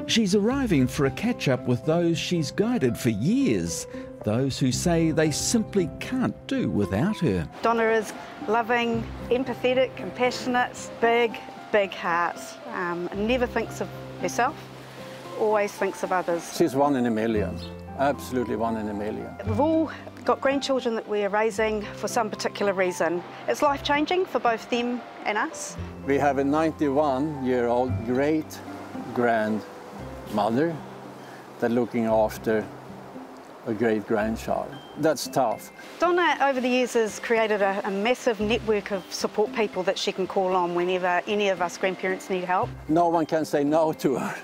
She's arriving for a catch-up with those she's guided for years, those who say they simply can't do without her. Donna is loving, empathetic, compassionate, big heart. Never thinks of herself, always thinks of others. She's one in a million, absolutely one in a million. We've all got grandchildren that we're raising for some particular reason. It's life-changing for both them and us. We have a 91-year-old great-grandmother that's looking after a great-grandchild. That's tough. Donna, over the years, has created a massive network of support people that she can call on whenever any of us grandparents need help. No one can say no to her.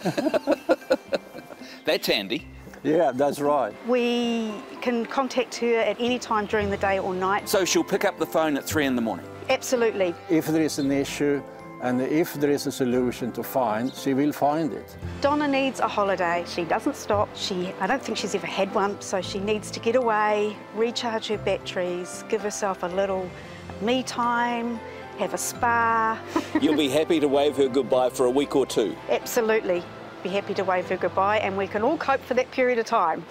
That's handy. Yeah, that's right. We can contact her at any time during the day or night. So she'll pick up the phone at 3 in the morning? Absolutely. If there is an issue and if there is a solution to find, she will find it. Donna needs a holiday. She doesn't stop. I don't think she's ever had one, so she needs to get away, recharge her batteries, give herself a little me time, have a spa. You'll be happy to wave her goodbye for a week or two? Absolutely. Be happy to wave her goodbye, and we can all cope for that period of time.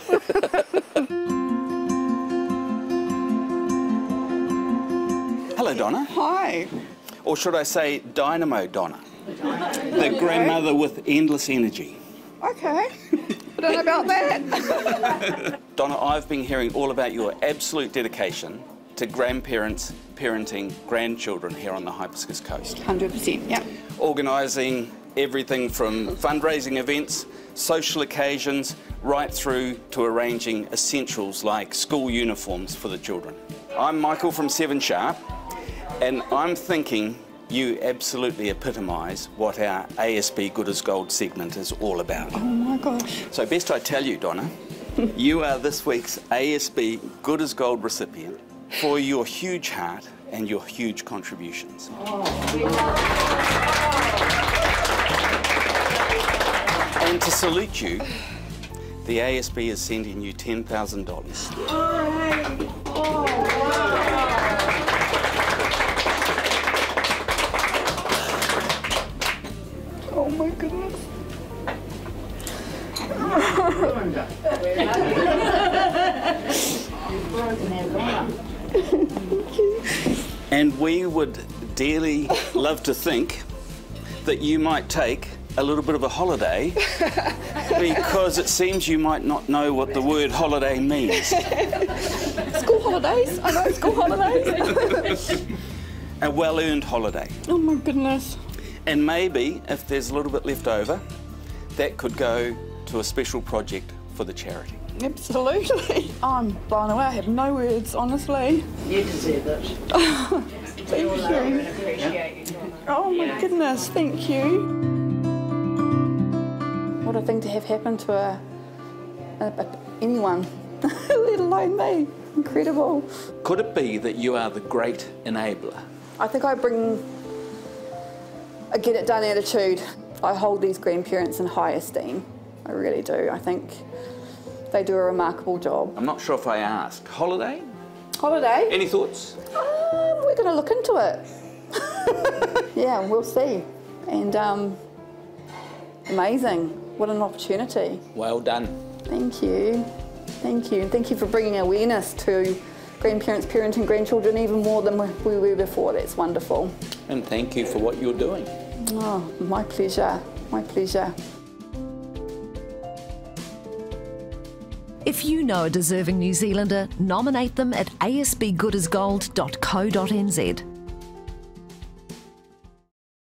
Hello, Donna. Hi. Or should I say Dynamo Donna? The grandmother with endless energy. Okay. I don't know about that. Donna, I've been hearing all about your absolute dedication to grandparents parenting grandchildren here on the Hibiscus Coast. 100%, yeah. Organising everything from fundraising events, social occasions, right through to arranging essentials like school uniforms for the children. I'm Michael from 7 Sharp, and I'm thinking you absolutely epitomise what our ASB Good as Gold segment is all about. Oh my gosh. So best I tell you, Donna, you are this week's ASB Good as Gold recipient for your huge heart and your huge contributions. And to salute you, the ASB is sending you $10,000. Oh my goodness. And we would dearly love to think that you might take a little bit of a holiday because it seems you might not know what the word holiday means. School holidays? I know school holidays. A well-earned holiday. Oh my goodness. And maybe, if there's a little bit left over, that could go to a special project for the charity. Absolutely. I'm blown away. I have no words, honestly. You deserve it. Thank you. Appreciate you. Oh my goodness, thank you. What a thing to have happen to anyone, let alone me. Incredible. Could it be that you are the great enabler? I think I bring a get-it-done attitude. I hold these grandparents in high esteem. I really do. I think they do a remarkable job. I'm not sure if I asked. Holiday? Holiday? Any thoughts? We're going to look into it. Yeah, we'll see. And amazing. What an opportunity. Well done. Thank you. Thank you. And thank you for bringing awareness to grandparents parenting grandchildren even more than we were before. That's wonderful. And thank you for what you're doing. Oh, my pleasure. My pleasure. If you know a deserving New Zealander, nominate them at asbgoodasgold.co.nz.